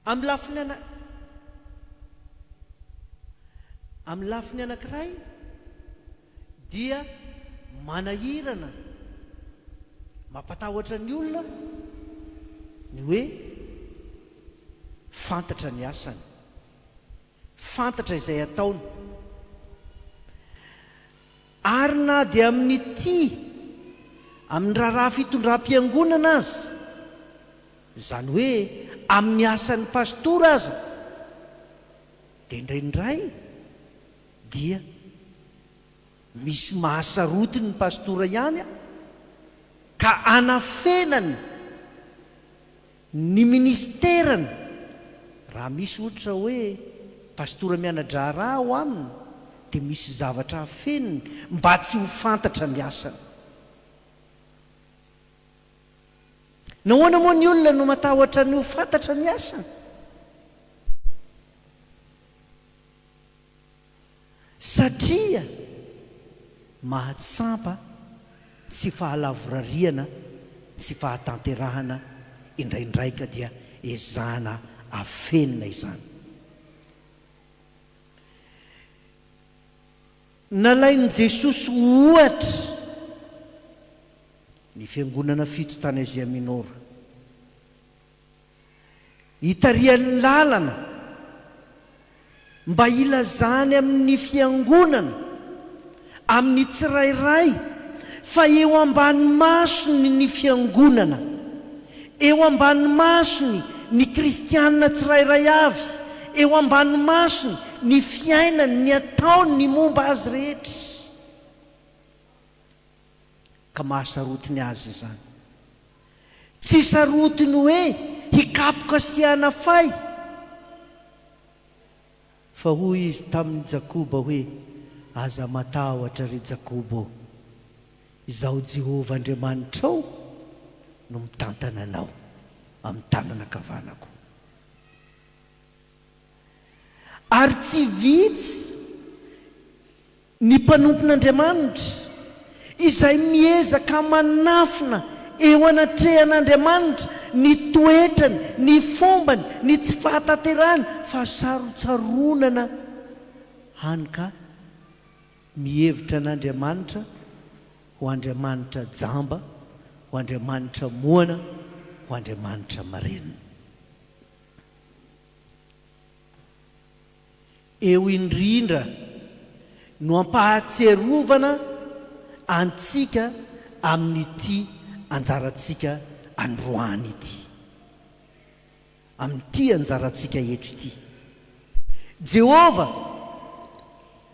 amin'ny lafiny anankiray dia manahirana mampatahotra ny olona ny hoe fantatra ny asany, fantatra izay ataony, ary na dia amin'ny amin'ny raharaha fitondram-piangonana azy, izany hoe amin'ny asan'ny pastora aza, dia indraindray dia misy mahasarotiny ny pastora ihany ka anafenany ny ministerany raha misy ohatra hoe pastora mianadràra ao aminy, dia misy zavatra hafeniny mba tsy ho fantatra ny asany. Nahoana moa ny olona no matahotra ny ho fantatra ny asany? Satria mahatsampa tsy fahalavorariana, tsy fahatanterahana, indraindraika dia ezahana afenina izany. Nalain'i Jesosy ohatra ny fiangonana fito tany Azia Minora, hitarian'ny lalana mba ilazany amin'ny fiangonana, amin'ny tsirairay, fa eo ambany masony ny fiangonana, eo ambany masony ny kristianina tsirairay avy, eo ambany masony ny fiainany, ny ataony, ny momba azy rehetra, ka mahasarotiny azy izany. Tsy sarotiny hoe hikapoka sy hanafay, fa hoy izy tamin'ny Jakoba hoe aza matahotra ry Jakoba, izaho Jehovah Andriamanitrao no mitantana anao amin'ny tanana kavanako. Ary tsy vitsy ny mpanompon'Andriamanitra izay miezaka manafina eo anatrehan'Andriamanitra ny toetrany, ny fombany, ny tsy fahatanterahany, fa sarotsaronana hany ka mihevitra n'Andriamanitra ho Andriamanitra jamba, ho Andriamanitra moana, ho Andriamanitra marenina. Eo indrindra no ampahatserovana antsika amin'ity anjarantsika androany ity, amin'ity anjarantsika eto ity. Jehovah,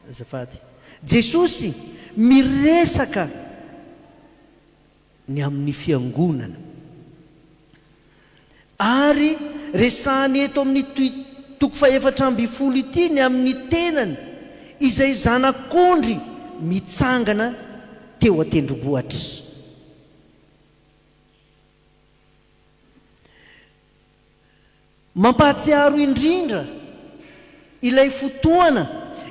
azafady, Jesosy miresaka ny amin'ny fiangonana, ary resahany eto amin'ny toko faefatra amby folo ity ny amin'ny tenany izay zanak'ondry mitsangana teo an-tendrombohitra. Mampahatsiaro indrindra ilay fotoana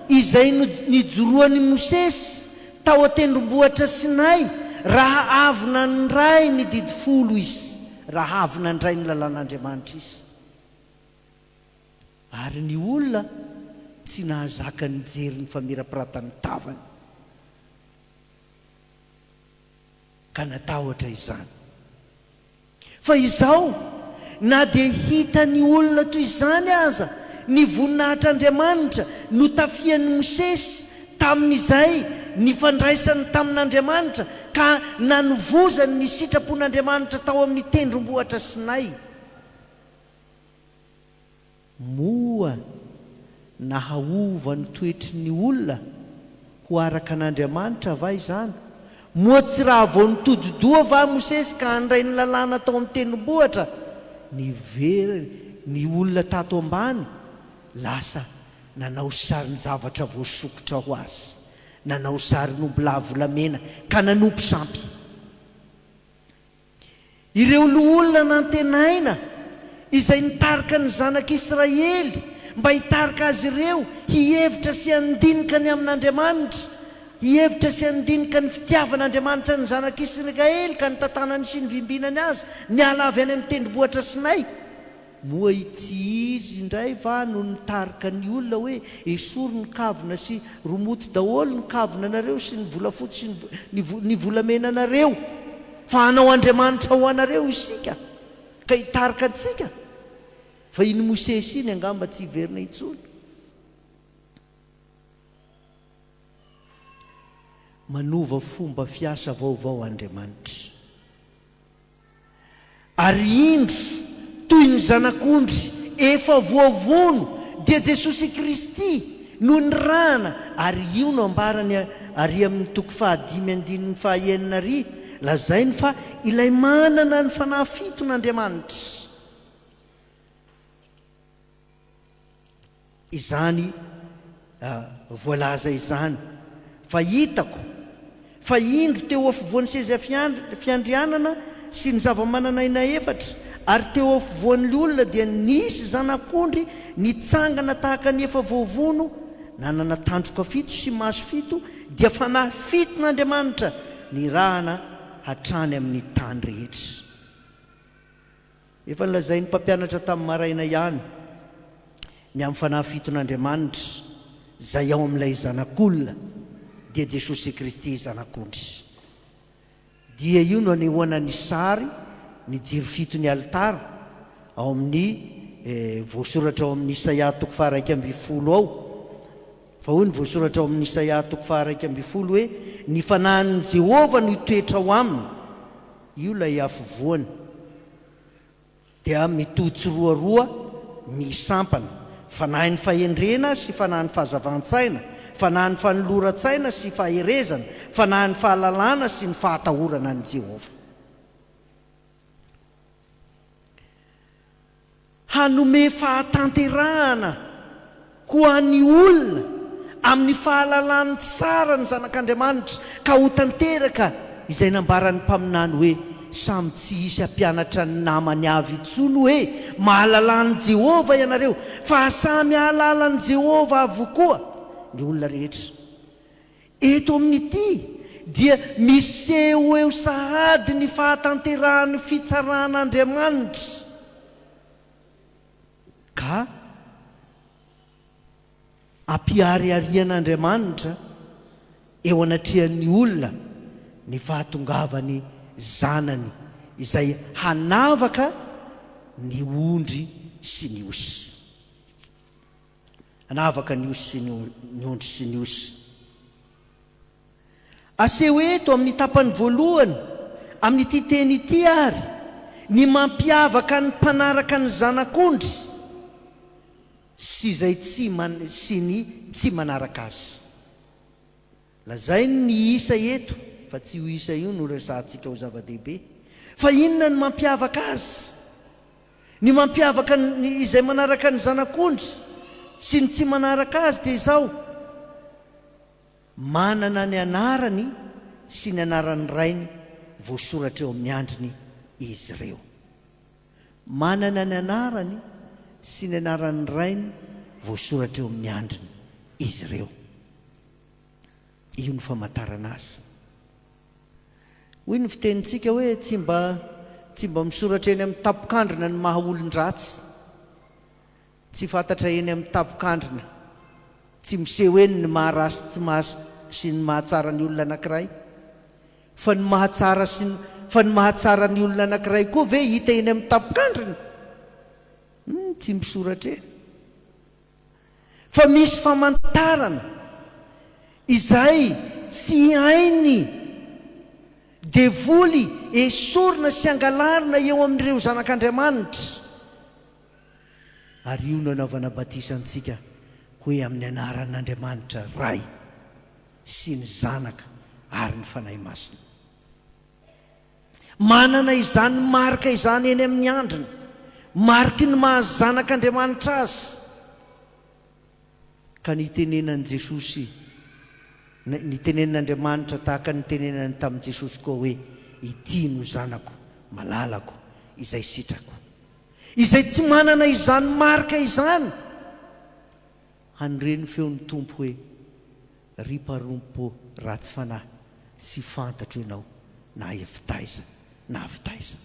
izay nijoroan'i Mosesy tao an-tendrombohitra Sinay, raha avy nandray ny didy folo izy, raha avy nandray ny lalàn'Andriamanitra izy. Ary ny olona tsy nahazaka nijery ny famirapiratany tavany, ka natahotra izany. Fa izao na dia hita ny olona toy izany aza, ny voninahitr'Andriamanitra no tafian'ny Mosesy tamin'izay ny fandraisany tamin'Andriamanitra ka nanovozany ny sitrapon'Andriamanitra tao amin'ny tendrombohitra Sinay. Moa nahaova ny toetry ny olona ho araka an'Andriamanitra va izany? Moa tsy raha vao nitodi-doha va Mosesy ka handray ny lalàna tao amin'ny tendrombohitra? Ny olona tato ambany lasa nanao sarin'ny zavatra voasokotra ho azy, nanao sarin'omby lahy volamena ka nanompo sampy. Ireo olona nantenaina izay nitarika ny zanak'Israely mba hitarika azy ireo hihevitra sy handinika ny amin'Andriamanitra, hihevitra sy handinika ny fitiavan'Andriamanitra ny zanak'Israely ka ny tantanany sy ny vimbinany azy, ny ala avy any amin'ny tendrombohitra Sinay. moa ity izy indray va no nitarika ny olona hoe esory ny kavina sy romoty daholo ny kavina anareo sy ny volafotsy sy ny volamena anareo fa hanao Andriamanitra ho anareo isika ka hitarika antsika fa iny Mosesy iny angamba tsy hiverina intsony. Manova fomba fiasa vaovao Andriamanitra ary indro toy ny zanak'ondry efa voavono dia Jesosy Kristy no ny rana ary io no ambarany ary amin'ny toko 5:9 lazainy fa ilay manana ny fanahy fito n'Andriamanitra. Izany voalaza izany fa hitako fa indro teo afovoan'ny seza fiandrianana sy ny zava-mananaina efatra ary teo afovoan'ny olona dia nisy zanak'ondry nitsangana tahaka ny efa voavono nanana tandroka fito sy maso fito dia fanahy fito n'Andriamanitra nirahana hatrany amin'ny tany rehetra. Efa nilazain'ny mpampianatra tamin'ny maraina ihany ny amin'ny fanahy fito n'Andriamanitra zay ao amin'ilay zanak'olona dia Jesosy Kristy zanak'ondry. Dia io no anehoana ny sary ny jiro fito ny altara ao amin'ny voasoratra ao amin'ny Isaia 1:12 ao. Fa hoy ny voasoratra ao amin'ny Isaia 1:12 hoe ny fanahin'i Jehova no hitoetra ao aminy. Io lay afovoany dia mitotsoroaroa misampana, fanahin'ny fahendrena sy fanahin'ny fahazavan-tsaina, fanahin'ny fanoloran-tsaina sy faherezana, fanahin'ny fahalalana sy ny fahatahorana ny Jehova. Hanome fahatanterahana ho an'ny olona amin'ny fahalalany tsara ny zanak'Andriamanitra ka ho tanteraka izay nambaran'ny mpaminany hoe samy tsy hisy ampianatra ny namany avy intsony hoe mahalalany Jehova ianareo fa samy hahalalany Jehova avokoa ny olona rehetra. Eto amin'ity dia miseho eo sahady ny fahatanterahan'ny fitsaran'Andriamanitra ka ampiariarian'Andriamanitra eo anatrehan'ny olona ny fahatongavany zanany izay hanavaka ny ondry sy ny osy. Hanavaka ny osy sy ny ondry sy ny osy. Aseho eto amin'ny tapany voalohany amin'ity teny ity ary ny mampiavaka ny mpanaraka ny zanak'ondry sy izay sy ny tsy manaraka azy. Lazainy ny isa eto fa tsy ho isa io no resantsika ho zava-dehibe fa inona ny mampiavaka azy? Ny mampiavaka izay manaraka ny zanak'ondry sy ny tsy manaraka azy dia izao: manana ny anarany sy ny anaran'ny rainy voasoratra eo amin'ny andriny izy ireo. Manana ny anarany sy ny anaran'ny rainy voasoratra eo amin'ny andriny izy ireo. Io ny famantarana azy. Hoy ny fitenintsika hoe tsy mba misoratra eny amin'ny tapokandrina ny maha olon-dratsy, tsy fantatra eny amin'ny tapokandrina, tsy miseho eny ny maharasy tsy sy ny mahatsara ny olona anankiray, fa ny mahatsara ny olona anankiray koa ve hita eny amin'ny tapokandrina? Tsy misoratra eny. Fa misy famantarana izay tsy hainy devoly esorina sy angalarina eo amin'ireo zanak'Andriamanitra. Ary io no anaovana batisantsika hoe amin'ny anaran'Andriamanitra ray sy ny zanaka ary ny fanahy masina. Manana izany marika izany eny amin'ny andriny, mariky ny mahazanak'Andriamanitra azy. Ka nitenenan'i Jesosy, nitenen'Andriamanitra tahaka nitenenany tamin'i Jesosy koa hoe ity no zanako malalako izay sitrako. Izay tsy manana izany marika izany, hanireny feon'ny tompo hoe riparompo ratsy fanahy sy fantatro ianao na evitaiza na avitaiza.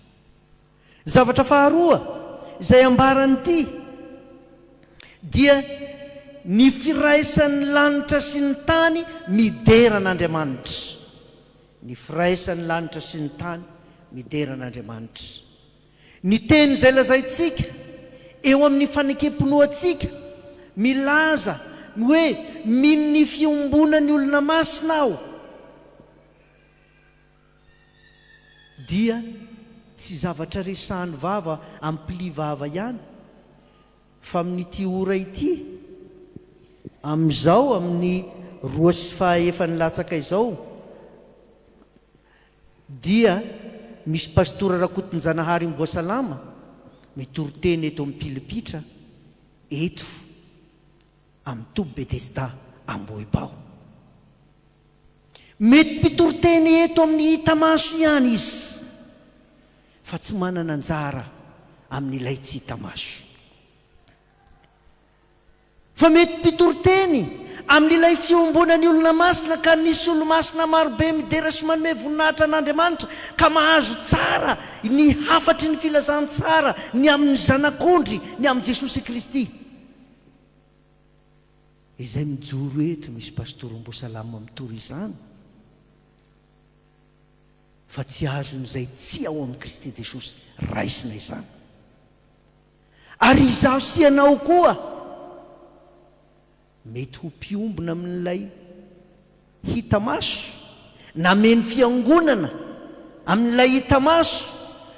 Zavatra faharoa, izay ambarany ity dia ny firaisan'ny lanitra sy ny tany mideran'Andriamanitra. Ny firaisan'ny lanitra sy ny tany mideran'Andriamanitra. Ny teny izay lazaitsika eo amin'ny fanekempinoantsika milaza hoe mino ny fiombonan'ny olona masina aho, dia tsy zavatra resahany vava ampili vava ihany, fa amin'ity ora ity, amin'izao amin'ny 2:01 latsaka izao, dia misy pastora RAKOTONJANAHARY Imboasalama mitoriteny eto amin'ny Pilipitra eto amin'ny Toby Betesda Ambohibao. Mety mpitoriteny eto amin'ny hita maso ihany izy, fa tsy manana anjara amin'ilay tsy hita maso. Fa mety mpitoriteny amin'ilay fiombonan'ny olona masina, ka misy olo masina marobe midera sy manome voninahitra an'Andriamanitra ka mahazo tsara ny hafatry ny filazany tsara ny amin'ny zanak'ondry, ny amin'ny Jesosy Kristy. Izay mijoro eto misy pastor Imboasalama mitory izany, fa tsy azon'izay tsy ao amin'ny Kristy Jesosy raisina izany. Ary izaho sy ianao koa mety ho mpiombona amin'ilay hita maso, nameny fiangonana amin'ilay hita maso,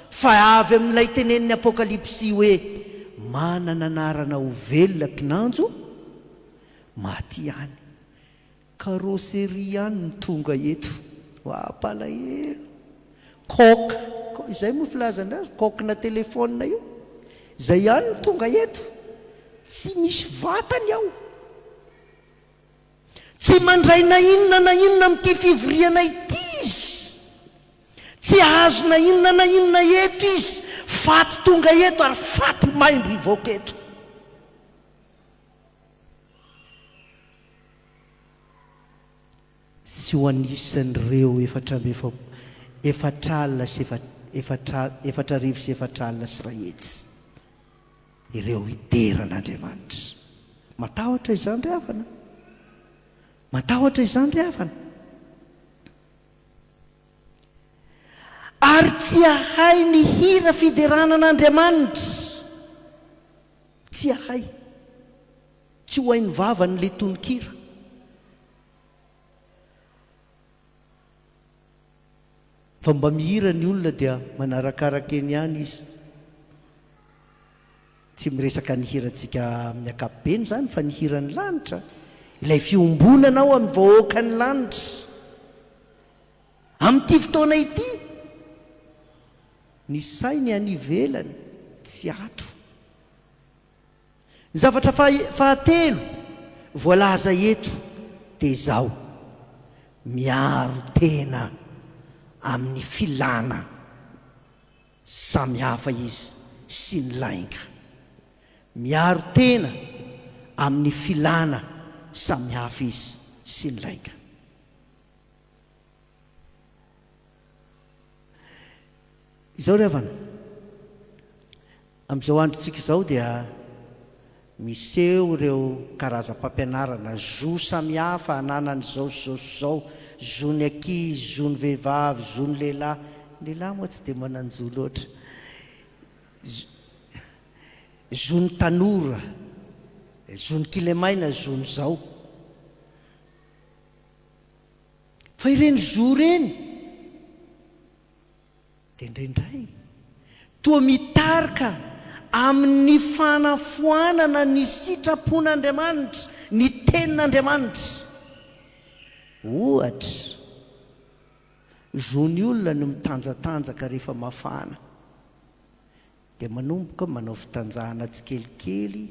fa avy amin'ilay tenenin'ny Apokalipsy hoe manana anarana ho velona mpinanjo maty ihany. Karoseria ihany ny tonga eto, apalahelo koka, izay moa filazana azy, kokina telefona io, izay ihany ny tonga eto, tsy misy vatany ao, tsy mandray na inona amin'ity fivoriana ity izy, tsy azo na inona eto izy, faty tonga eto ary faty maimbo ivoaka eto. Sy ho anisan'ireo efatralina sy efatrarivo sy efatralina sy rahetsy, ireo hideran'Andriamanitra. Matahotra izany ry havana, matahotra izany ry havana. Ary tsy ahay ny hira fideranan'Andriamanitra, tsy ahay, tsy ho hainy vavany le tononkira. Fa mba mihira ny olona dia manarakaraka eny ihany izy, tsy miresaka ny hirantsika amin'ny ankapobeny zany, fa ny hiran'ny lanitra, ilay fiombonana ao amin'ny vahoaka ny lanitra. Amin'ity fotoana ity ny sainy any ivelany tsy ato. Ny zavatra fahatelo voalaza eto dia izao: miaro tena amin'ny filana samihafa izy sy ny lainga. Miaro tena amin'ny filana samihafa izy sy ny lainga. Izao ry havana, amin'izao androntsika izao dia miseho ireo karazam-pampianarana, zo samihafa ananany zao zo ny ankizy, zo ny vehivavy, zo ny lehilahy. Lehilahy moa tsy dia mananjo loatra. Zo ny tanora, zo ny kilemaina, zo ny zao. Fa ireny zo reny dia indraindray toa mitarika amin'ny fanafoanana ny sitrapon'Andriamanitra, ny tenin'Andriamanitra. Ohatra, zony olona no mitanjatanjaka rehefa mafana, dia manomboka manao fitanjahana tsikelikely,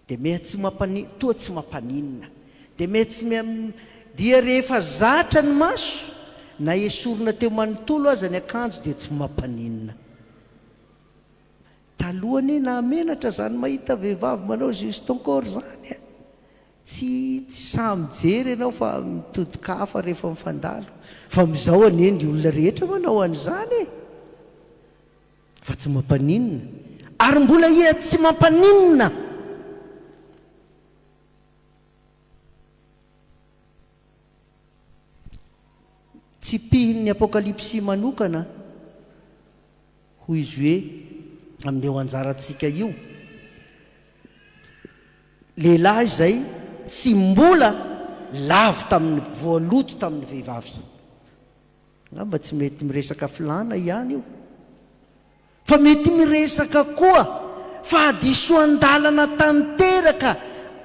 dia mety toa tsy mampaninina, dia mety dia rehefa zatra ny maso na esorina teo manontolo aza ny akanjo dia tsy mampaninina. Talohany na menatra zany mahita vehivavy manao juste-corps zany, tsy samy jery ianao fa mitodikafa rehefa mifandalo. Fa mizao aneny olona rehetra manao an'izany, fa tsy mampaninina. ary mbola ia tsy mampaninona. Tsy pihin'ny apokalipsy manokana hoy izy hoe amin'ny eo anjarantsika io, lehilahy izay tsy mbola lavo tamin'ny voaloto tamin'ny vehivavy. Ngamba tsy mety miresaka filana ihany io, fa mety miresaka koa fahadisoan-dalana tanteraka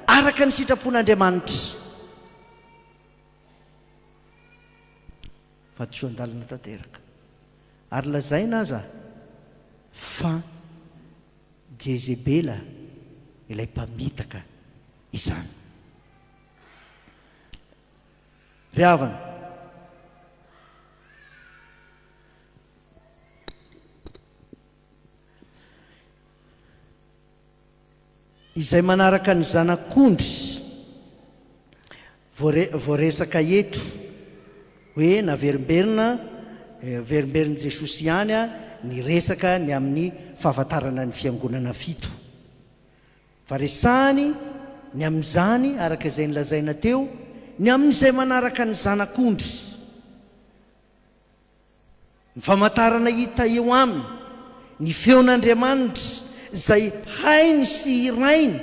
araka ny sitrapon'Andriamanitra. Fahadisoan-dalana tanteraka. Ary lazaina aza fa Jezebela ilay mpamitaka izany. Ry havana, izay manaraka ny zanak'ondry voaresaka eto hoe naverimberina verimberin' Jesosy ihany ny resaka ny amin'ny fahafantarana ny fiangonana fito. Faresahany ny amin'izany araka izay nylazaina teo, ny amin'izay manaraka ny zanak'ondry, ny famantarana hita eo aminy, ny feon'Andriamanitra izay hainy sy irainy,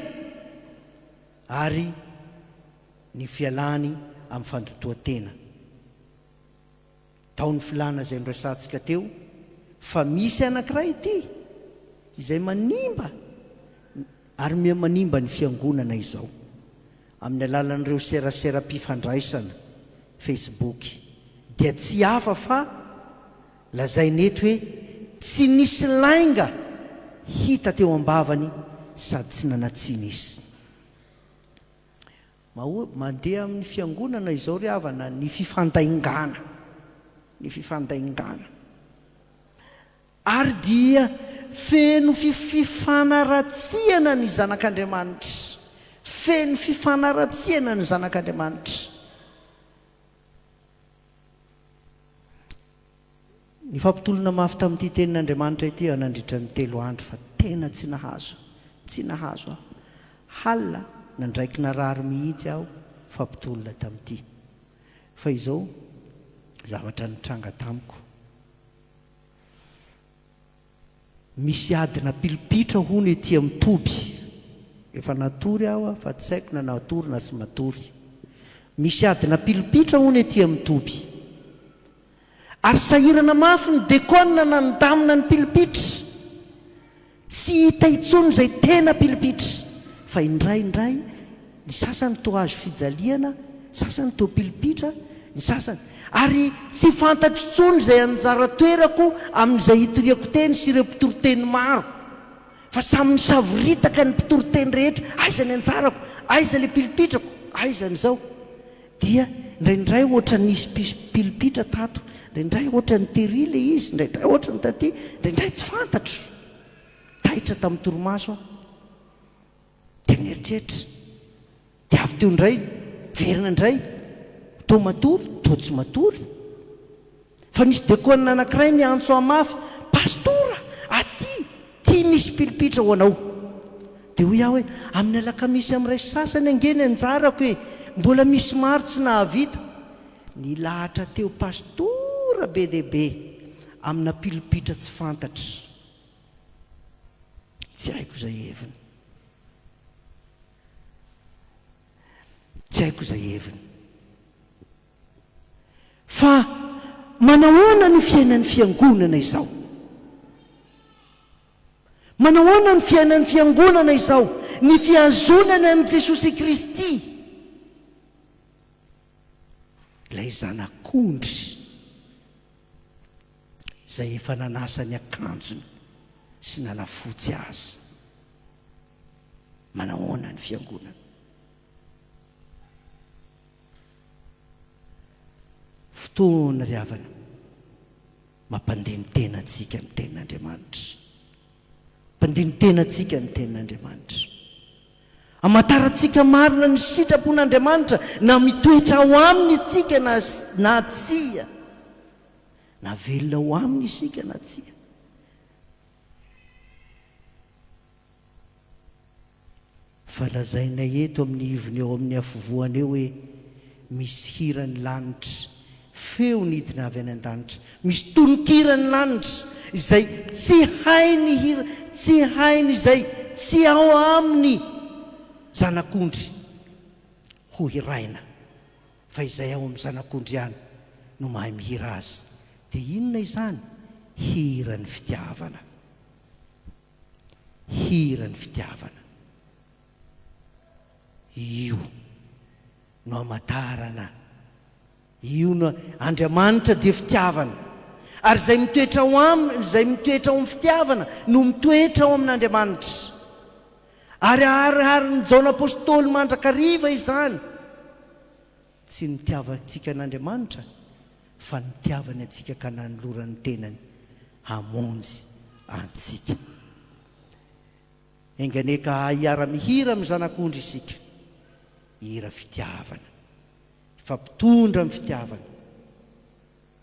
ary ny fialany amin'ny fandotoan-tena. Taon'ny filana izay noresantsika teo, fa misy anankiray ity izay manimba ary manimba ny fiangonana izao amin'ny alalan'ireo serasera-pifandraisana Facebook, dia tsy hafa fa lazainy eto hoe tsy nisy lainga hita teo am-bavany sady tsy nanatsiny izy. Mandeha amin'ny fiangonana izao ry havana ny fifandaingana, ny fifandaingana, ary dia feno fifanaratsiana ny zanak'Andriamanitra, feno fifanaratsiana ny zanak'Andriamanitra. Ny fampitolona mafy tamin'ity tenin'Andriamanitra ity nandritra ny 3 andro, fa tena tsy nahazo aho. Halina nandraiky narary mihitsy aho fampitolona tamin'ity. Fa izao zavatra nitranga tamiko. Misy adina pilipitra hony ety amin'ny Toby. Efa natory aho fa tsy haiko na natory na sy matory. Misy adina pilipitra hony ety amin'ny Toby. Ary sahirana mafy ny dekona nandamina ny pilipitra. Tsy hita intsony izay tena pilipitra, fa indray ny sasany toa azo fijaliana, sasany toa pilipitra, ny sasany. Ary tsy fantatro intsony izay anjara toerako amin'izay hitoriako teny sy ireo mpitoroteny maro, fa samy nisaviritaka ny mpitoroteny rehetra. Aiza ny anjarako, aiza le pilipitrako, aiza n'izao. Dia indraindray ohatra nisy pilipitra tato, indraindray ohatra ny tery le izy, indraindray ohatra ny taty, indraindray tsy fantatro. Taitra tamin'ny torimaso dia nieritreritra, dia avy teo indray verina indray, toa matory, toa tsy matory. Fa nisy dekona anankiray ny antso amafy, pastora aty misy pilipitra ho anao. Dia hoy aho hoe amin'ny alakamisy amin'ray sasany angeny anjarako hoe mbola misy maro tsy nahavita. Ny lahatra teo pastora be dia be amina pilipitra tsy fantatra. Tsy haiko izay heviny, tsy haiko izay heviny. Fa manahoana ny fiainan'ny fiangonana izao? Manahoana ny fiainan'ny fiangonana izao? Ny fiazonana an' Jesosy Kristy, ilay zanak'ondry izay efa nanasa ny akanjony sy nalafotsy azy. Manahoana ny fiangonana? Fotoana ry havana mampandiny tena antsika ny tenin'Andriamanitra, mpandiny tena antsika ny tenin'Andriamanitra, amatarantsika marina ny sitrapon'Andriamanitra, na mitoetra ao aminy itsika na tsia, na velona ao aminy isika na tsia. fa lazaina eto amin'ny ivony eo amin'ny afovoany eo hoe misy hirany lanitra feo nidina avy any an-danitra, misy tononkirany lanitra izay tsy hainy hira, tsy hainy izay tsy ao aminy zanak'ondry ho hiraina, fa izay ao amin'ny zanak'ondry ihany no mahay mihira azy. Dia inona izany? Hirany fitiavana. Hirany fitiavana. Io no amatarana, io no Andriamanitra dia fitiavana, ary izay mitoetra ao aminy, izay mitoetra ao amin'ny fitiavana no mitoetra ao amin'Andriamanitra. Ary ny Jaona apôstôly mandrakariva izany, tsy nitiavantsika an'Andriamanitra fa nitiavany antsika ka nanolorany tenany hamonjy antsika. Enganeka hiara-mihira amin'ny zanak'ondry isika, hira fitiavana, fampitondra amin'ny fitiavana,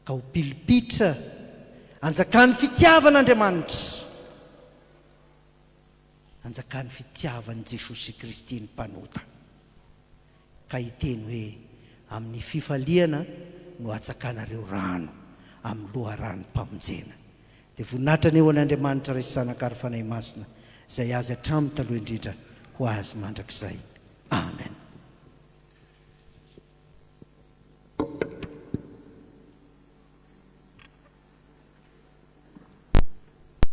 ka ho pilipitra anjakan'ny fitiavan'Andriamanitra, anjakan'ny fitiavan'i Jesosy Kristy ny mpanota, ka hiteny hoe amin'ny fifaliana no atsakanareo rano amin'ny loharanon'ny-pamonjena. Dia voninahitra eo an'Andriamanitra raisy zanakary fanahy masina izay azy hatramin'ny taloha indrindra ho azy mandrakizay.